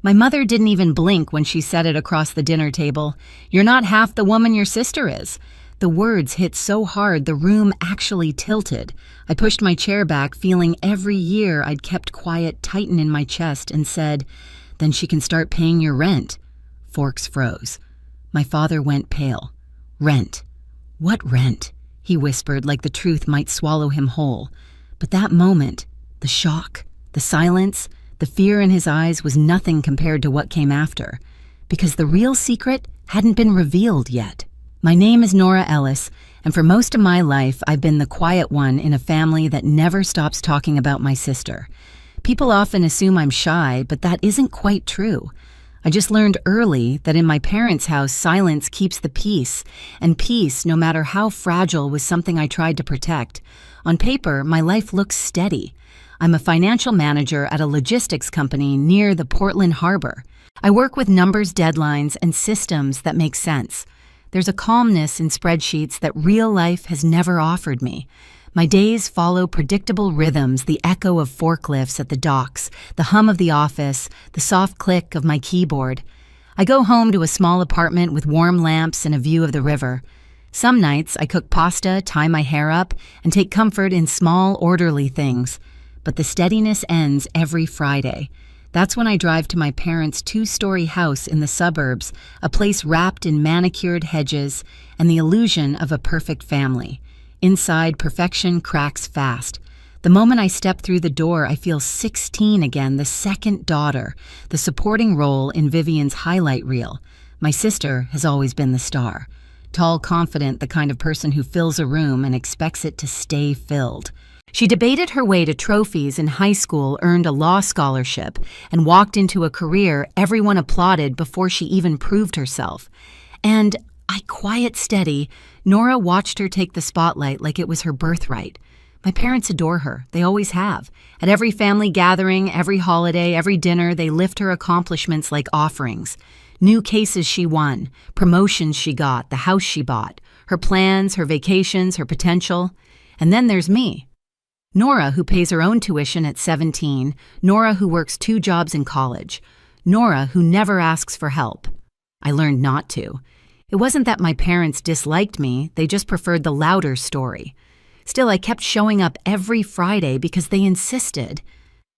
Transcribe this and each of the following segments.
My mother didn't even blink when she said it across the dinner table. "You're not half the woman your sister is." The words hit so hard the room actually tilted. I pushed my chair back, feeling every year I'd kept quiet tighten in my chest, and said, "Then she can start paying your rent." Forks froze. My father went pale. "Rent? What rent?" he whispered, like the truth might swallow him whole. But that moment, the shock, the silence, the fear in his eyes was nothing compared to what came after, because the real secret hadn't been revealed yet. My name is Nora Ellis, and for most of my life, I've been the quiet one in a family that never stops talking about my sister. People often assume I'm shy, but that isn't quite true. I just learned early that in my parents' house, silence keeps the peace, and peace, no matter how fragile, was something I tried to protect. On paper, my life looks steady. I'm a financial manager at a logistics company near the Portland Harbor. I work with numbers, deadlines, and systems that make sense. There's a calmness in spreadsheets that real life has never offered me. My days follow predictable rhythms, the echo of forklifts at the docks, the hum of the office, the soft click of my keyboard. I go home to a small apartment with warm lamps and a view of the river. Some nights I cook pasta, tie my hair up, and take comfort in small, orderly things. But the steadiness ends every Friday. That's when I drive to my parents' two-story house in the suburbs, a place wrapped in manicured hedges and the illusion of a perfect family. Inside, perfection cracks fast. The moment I step through the door, I feel 16 again, the second daughter, the supporting role in Vivian's highlight reel. My sister has always been the star. Tall, confident, the kind of person who fills a room and expects it to stay filled. She debated her way to trophies in high school, earned a law scholarship, and walked into a career everyone applauded before she even proved herself. And quiet steady, Nora watched her take the spotlight like it was her birthright. My parents adore her. They always have. At every family gathering, every holiday, every dinner, they lift her accomplishments like offerings. New cases she won, promotions she got, the house she bought, her plans, her vacations, her potential. And then there's me. Nora, who pays her own tuition at 17, Nora who works 2 jobs in college, Nora who never asks for help. I learned not to. It wasn't that my parents disliked me, they just preferred the louder story. Still, I kept showing up every Friday because they insisted.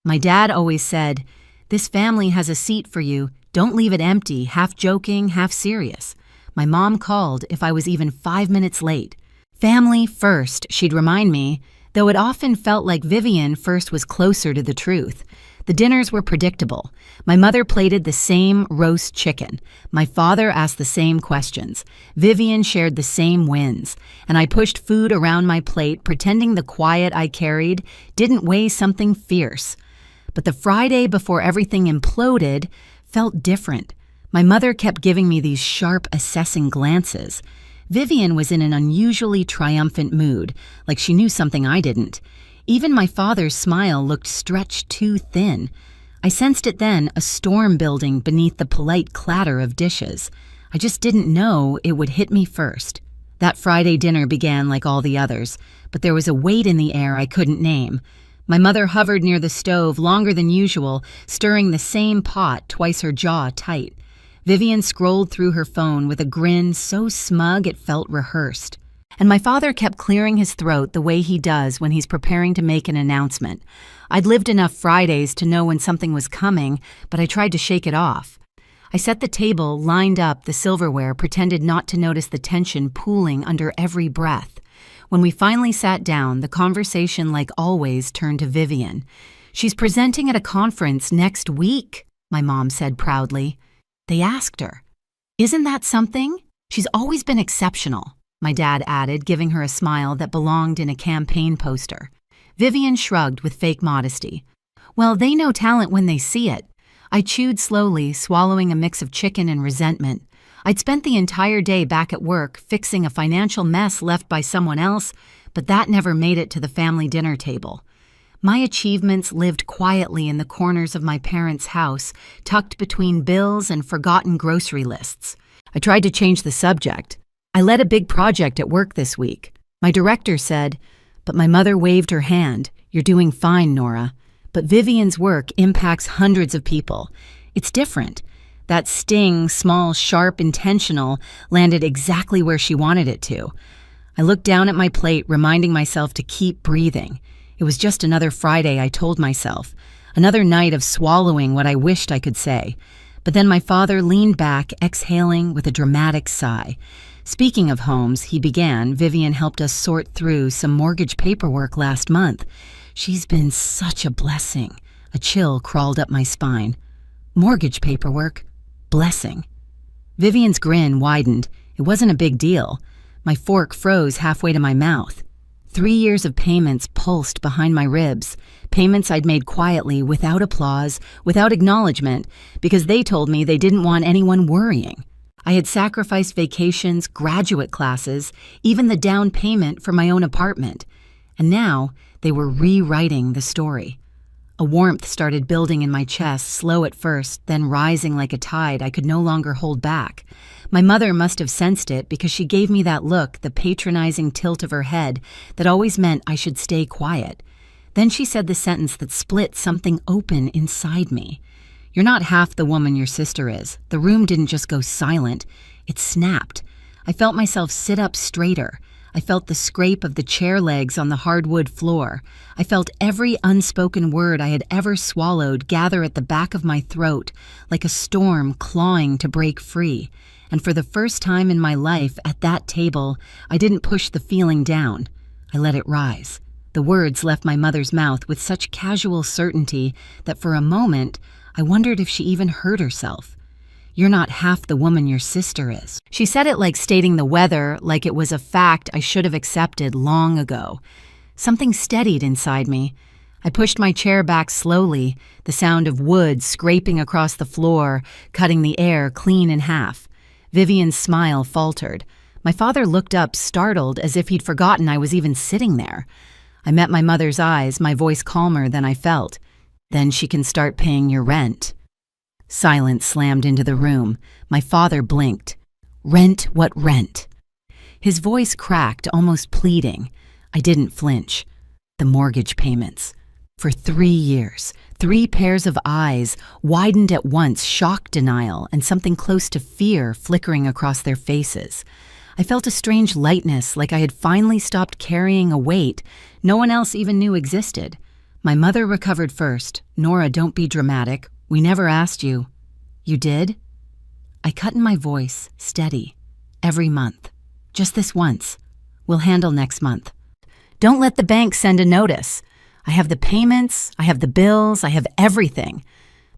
My dad always said, "This family has a seat for you, don't leave it empty," half joking, half serious. My mom called if I was even 5 minutes late. Family first, she'd remind me, though it often felt like Vivian first was closer to the truth. The dinners were predictable. My mother plated the same roast chicken. My father asked the same questions. Vivian shared the same wins. And I pushed food around my plate, pretending the quiet I carried didn't weigh something fierce. But the Friday before everything imploded felt different. My mother kept giving me these sharp, assessing glances. Vivian was in an unusually triumphant mood, like she knew something I didn't. Even my father's smile looked stretched too thin. I sensed it then, a storm building beneath the polite clatter of dishes. I just didn't know it would hit me first. That Friday dinner began like all the others, but there was a weight in the air I couldn't name. My mother hovered near the stove longer than usual, stirring the same pot, twice her jaw tight. Vivian scrolled through her phone with a grin so smug it felt rehearsed. And my father kept clearing his throat the way he does when he's preparing to make an announcement. I'd lived enough Fridays to know when something was coming, but I tried to shake it off. I set the table, lined up the silverware, pretended not to notice the tension pooling under every breath. When we finally sat down, the conversation, like always, turned to Vivian. "She's presenting at a conference next week," my mom said proudly. They asked her. "Isn't that something? She's always been exceptional," my dad added, giving her a smile that belonged in a campaign poster. Vivian shrugged with fake modesty. "Well, they know talent when they see it." I chewed slowly, swallowing a mix of chicken and resentment. I'd spent the entire day back at work fixing a financial mess left by someone else, but that never made it to the family dinner table. My achievements lived quietly in the corners of my parents' house, tucked between bills and forgotten grocery lists. I tried to change the subject. "I led a big project at work this week." My director said, but my mother waved her hand. "You're doing fine, Nora. But Vivian's work impacts hundreds of people. It's different. That sting, small, sharp, intentional, landed exactly where she wanted it to. I looked down at my plate, reminding myself to keep breathing. It was just another Friday, I told myself. Another night of swallowing what I wished I could say. But then my father leaned back, exhaling with a dramatic sigh. Speaking of homes, he began, Vivian helped us sort through some mortgage paperwork last month. She's been such a blessing. A chill crawled up my spine. Mortgage paperwork? Blessing. Vivian's grin widened. It wasn't a big deal. My fork froze halfway to my mouth. 3 years of payments pulsed behind my ribs. Payments I'd made quietly, without applause, without acknowledgement, because they told me they didn't want anyone worrying. I had sacrificed vacations, graduate classes, even the down payment for my own apartment. And now they were rewriting the story. A warmth started building in my chest, slow at first, then rising like a tide I could no longer hold back. My mother must have sensed it because she gave me that look, the patronizing tilt of her head that always meant I should stay quiet. Then she said the sentence that split something open inside me. "You're not half the woman your sister is." The room didn't just go silent, it snapped. I felt myself sit up straighter. I felt the scrape of the chair legs on the hardwood floor. I felt every unspoken word I had ever swallowed gather at the back of my throat, like a storm clawing to break free. And for the first time in my life, at that table, I didn't push the feeling down. I let it rise. The words left my mother's mouth with such casual certainty that for a moment, I wondered if she even heard herself. "You're not half the woman your sister is." She said it like stating the weather, like it was a fact I should have accepted long ago. Something steadied inside me. I pushed my chair back slowly, the sound of wood scraping across the floor, cutting the air clean in half. Vivian's smile faltered. My father looked up, startled, as if he'd forgotten I was even sitting there. I met my mother's eyes, my voice calmer than I felt. "Then she can start paying your rent." Silence slammed into the room. My father blinked. "Rent what rent?" His voice cracked, almost pleading. I didn't flinch. "The mortgage payments." For 3 years, 3 pairs of eyes widened at once, shock, denial, and something close to fear flickering across their faces. I felt a strange lightness, like I had finally stopped carrying a weight no one else even knew existed. My mother recovered first. "Nora, don't be dramatic. We never asked you." "You did?" I cut in my voice, steady. "Every month. Just this once. We'll handle next month. Don't let the bank send a notice. I have the payments, I have the bills, I have everything."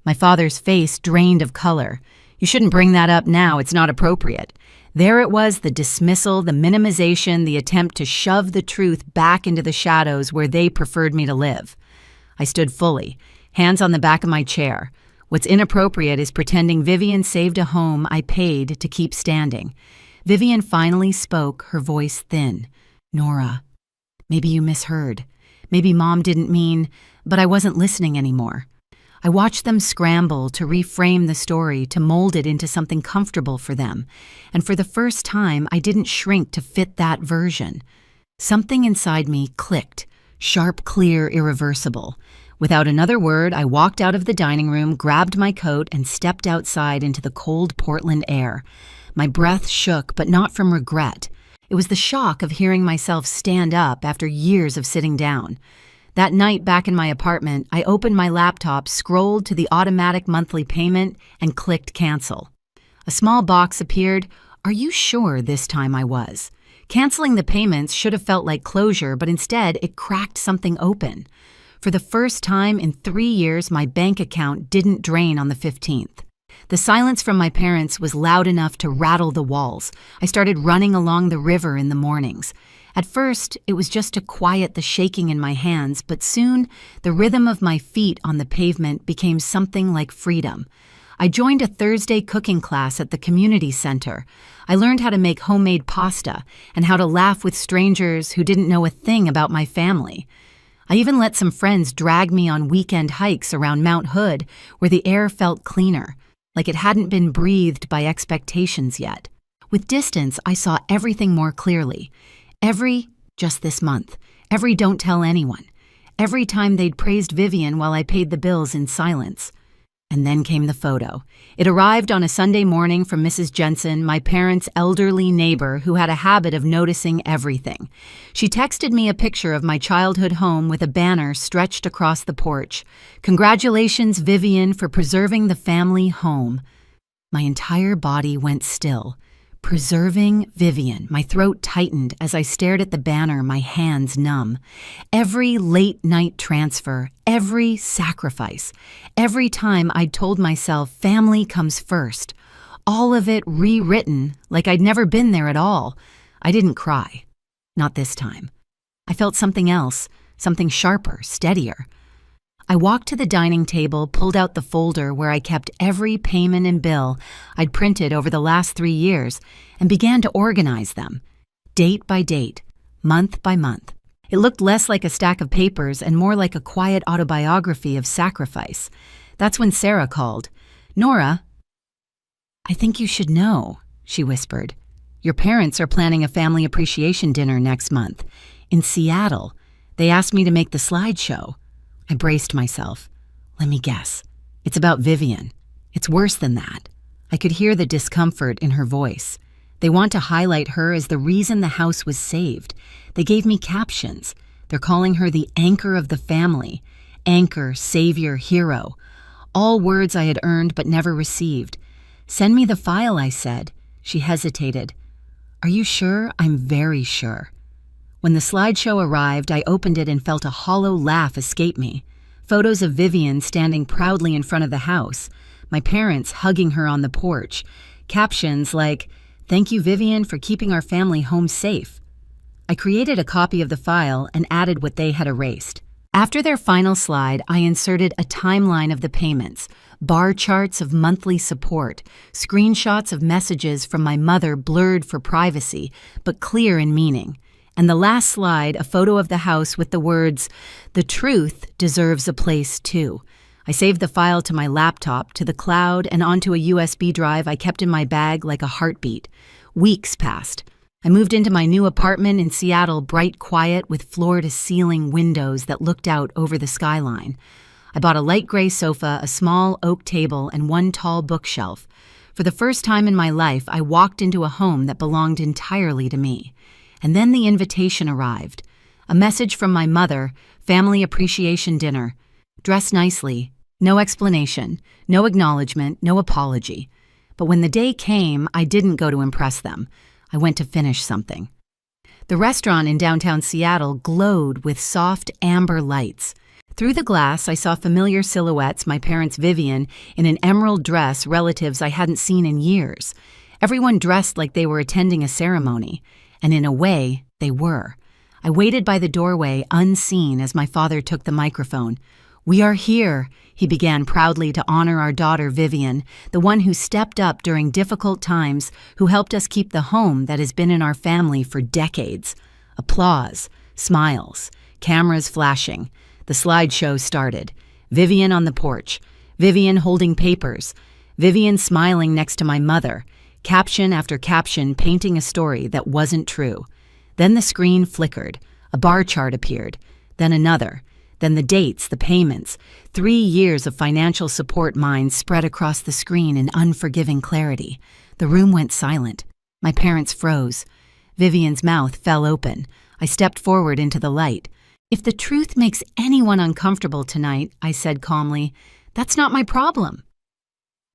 My father's face drained of color. "You shouldn't bring that up now, it's not appropriate." There it was, the dismissal, the minimization, the attempt to shove the truth back into the shadows where they preferred me to live. I stood fully, hands on the back of my chair. What's inappropriate is pretending Vivian saved a home I paid to keep standing. Vivian finally spoke, her voice thin. "Nora, maybe you misheard. Maybe Mom didn't mean, but I wasn't listening anymore." I watched them scramble to reframe the story, to mold it into something comfortable for them. And for the first time, I didn't shrink to fit that version. Something inside me clicked, sharp, clear, irreversible. Without another word, I walked out of the dining room, grabbed my coat, and stepped outside into the cold Portland air. My breath shook, but not from regret. It was the shock of hearing myself stand up after years of sitting down. That night back in my apartment, I opened my laptop, scrolled to the automatic monthly payment, and clicked cancel. A small box appeared. Are you sure this time I was? Canceling the payments should have felt like closure, but instead it cracked something open. For the first time in 3 years, my bank account didn't drain on the 15th. The silence from my parents was loud enough to rattle the walls. I started running along the river in the mornings. At first, it was just to quiet the shaking in my hands, but soon, the rhythm of my feet on the pavement became something like freedom. I joined a Thursday cooking class at the community center. I learned how to make homemade pasta and how to laugh with strangers who didn't know a thing about my family. I even let some friends drag me on weekend hikes around Mount Hood, where the air felt cleaner, like it hadn't been breathed by expectations yet. With distance, I saw everything more clearly. Every, just this month, every don't tell anyone, every time they'd praised Vivian while I paid the bills in silence. And then came the photo. It arrived on a Sunday morning from Mrs. Jensen, my parents' elderly neighbor who had a habit of noticing everything. She texted me a picture of my childhood home with a banner stretched across the porch. "Congratulations, Vivian, for preserving the family home." My entire body went still. Preserving Vivian. My throat tightened as I stared at the banner, my hands numb. Every late-night transfer, every sacrifice, every time I'd told myself family comes first, all of it rewritten like I'd never been there at all. I didn't cry. Not this time. I felt something else, something sharper, steadier. I walked to the dining table, pulled out the folder where I kept every payment and bill I'd printed over the last 3 years, and began to organize them, date by date, month by month. It looked less like a stack of papers and more like a quiet autobiography of sacrifice. That's when Sarah called. "Nora, I think you should know," she whispered. "Your parents are planning a family appreciation dinner next month. In Seattle. They asked me to make the slideshow." I braced myself. Let me guess. It's about Vivian. It's worse than that. I could hear the discomfort in her voice. They want to highlight her as the reason the house was saved. They gave me captions. They're calling her the anchor of the family. Anchor, savior, hero. All words I had earned but never received. "Send me the file," I said. She hesitated. "Are you sure?" "I'm very sure." When the slideshow arrived, I opened it and felt a hollow laugh escape me. Photos of Vivian standing proudly in front of the house, my parents hugging her on the porch, captions like, "Thank you, Vivian, for keeping our family home safe." I created a copy of the file and added what they had erased. After their final slide, I inserted a timeline of the payments, bar charts of monthly support, screenshots of messages from my mother blurred for privacy, but clear in meaning. And the last slide, a photo of the house with the words, "The truth deserves a place too." I saved the file to my laptop, to the cloud, and onto a USB drive I kept in my bag like a heartbeat. Weeks passed. I moved into my new apartment in Seattle, bright quiet, with floor-to-ceiling windows that looked out over the skyline. I bought a light gray sofa, a small oak table, and one tall bookshelf. For the first time in my life, I walked into a home that belonged entirely to me. And then the invitation arrived. A message from my mother, family appreciation dinner. Dress nicely. No explanation, no acknowledgement, no apology. But when the day came, I didn't go to impress them. I went to finish something. The restaurant in downtown Seattle glowed with soft amber lights. Through the glass, I saw familiar silhouettes, my parents' Vivian, in an emerald dress, relatives I hadn't seen in years. Everyone dressed like they were attending a ceremony. And in a way, they were. I waited by the doorway, unseen, as my father took the microphone. "We are here," he began proudly, to honor our daughter Vivian, the one who stepped up during difficult times, who helped us keep the home that has been in our family for decades. Applause, smiles, cameras flashing. The slideshow started. Vivian on the porch, Vivian holding papers, Vivian smiling next to my mother, caption after caption painting a story that wasn't true. Then the screen flickered. A bar chart appeared. Then another. Then the dates, the payments. 3 years of financial support mine spread across the screen in unforgiving clarity. The room went silent. My parents froze. Vivian's mouth fell open. I stepped forward into the light. "If the truth makes anyone uncomfortable tonight," I said calmly, "that's not my problem."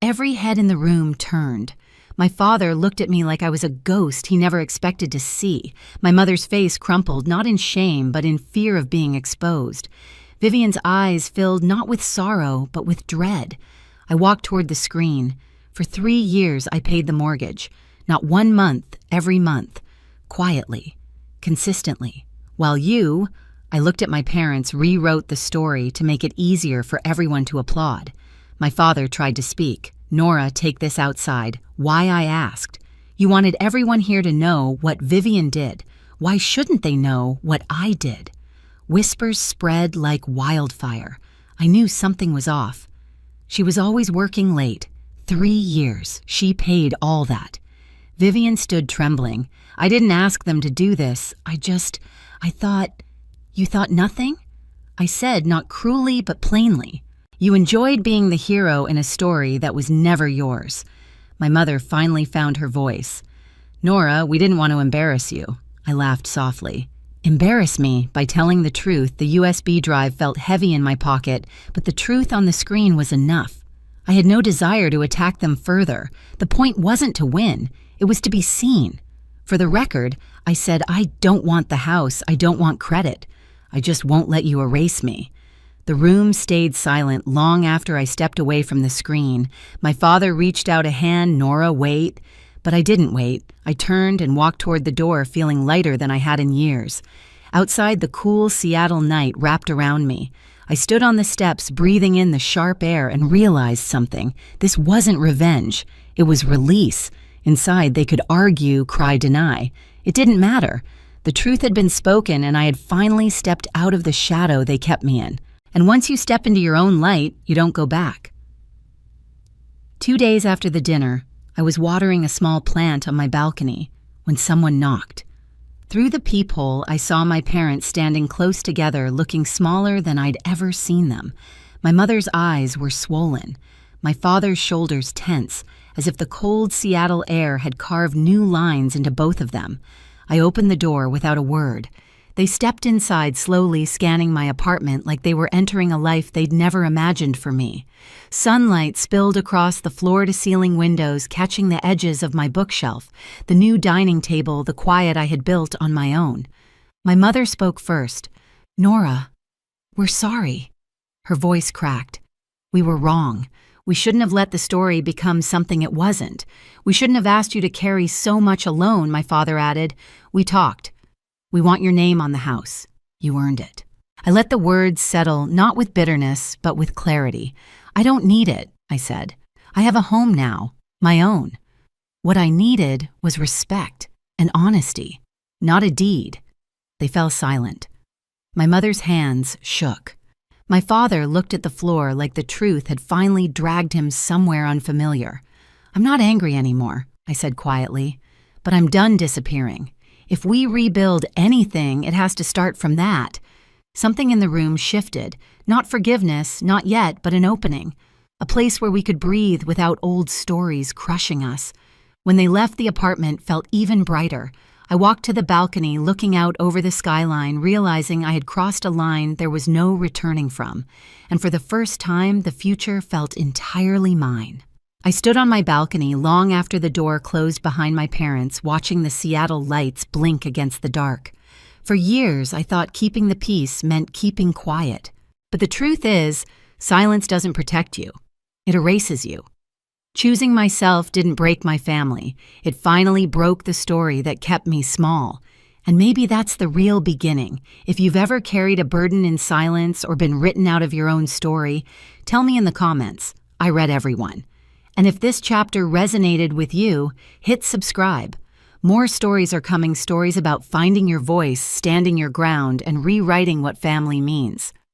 Every head in the room turned. My father looked at me like I was a ghost he never expected to see. My mother's face crumpled, not in shame, but in fear of being exposed. Vivian's eyes filled not with sorrow, but with dread. I walked toward the screen. For 3 years, I paid the mortgage. Not 1 month, every month. Quietly. Consistently. While you, I looked at my parents, rewrote the story to make it easier for everyone to applaud. My father tried to speak. "Nora, take this outside. Why I asked. You wanted everyone here to know what Vivian did. Why shouldn't they know what I did?" Whispers spread like wildfire. I knew something was off. She was always working late. 3 years. She paid all that. Vivian stood trembling. "I didn't ask them to do this. I thought..." "You thought nothing?" I said, not cruelly but plainly. You enjoyed being the hero in a story that was never yours. My mother finally found her voice. Nora, we didn't want to embarrass you. I laughed softly. Embarrass me by telling the truth. The USB drive felt heavy in my pocket, but the truth on the screen was enough. I had no desire to attack them further. The point wasn't to win, it was to be seen. For the record, I said, I don't want the house, I don't want credit. I just won't let you erase me. The room stayed silent long after I stepped away from the screen. My father reached out a hand. Nora, wait. But I didn't wait. I turned and walked toward the door, feeling lighter than I had in years. Outside, the cool Seattle night wrapped around me. I stood on the steps, breathing in the sharp air, and realized something. This wasn't revenge. It was release. Inside, they could argue, cry, deny. It didn't matter. The truth had been spoken, and I had finally stepped out of the shadow they kept me in. And once you step into your own light, you don't go back. 2 days after the dinner, I was watering a small plant on my balcony when someone knocked. Through the peephole, I saw my parents standing close together, looking smaller than I'd ever seen them. My mother's eyes were swollen, my father's shoulders tense, as if the cold Seattle air had carved new lines into both of them. I opened the door without a word. They stepped inside, slowly scanning my apartment like they were entering a life they'd never imagined for me. Sunlight spilled across the floor-to-ceiling windows, catching the edges of my bookshelf, the new dining table, the quiet I had built on my own. My mother spoke first. Nora, we're sorry. Her voice cracked. We were wrong. We shouldn't have let the story become something it wasn't. We shouldn't have asked you to carry so much alone, my father added. We talked. We want your name on the house. You earned it. I let the words settle, not with bitterness, but with clarity. I don't need it, I said. I have a home now, my own. What I needed was respect and honesty, not a deed. They fell silent. My mother's hands shook. My father looked at the floor like the truth had finally dragged him somewhere unfamiliar. I'm not angry anymore, I said quietly, but I'm done disappearing. If we rebuild anything, it has to start from that. Something in the room shifted. Not forgiveness, not yet, but an opening. A place where we could breathe without old stories crushing us. When they left, the apartment felt even brighter. I walked to the balcony, looking out over the skyline, realizing I had crossed a line there was no returning from. And for the first time, the future felt entirely mine. I stood on my balcony long after the door closed behind my parents, watching the Seattle lights blink against the dark. For years, I thought keeping the peace meant keeping quiet. But the truth is, silence doesn't protect you. It erases you. Choosing myself didn't break my family. It finally broke the story that kept me small. And maybe that's the real beginning. If you've ever carried a burden in silence or been written out of your own story, tell me in the comments. I read every one. And if this chapter resonated with you, hit subscribe. More stories are coming, stories about finding your voice, standing your ground, and rewriting what family means.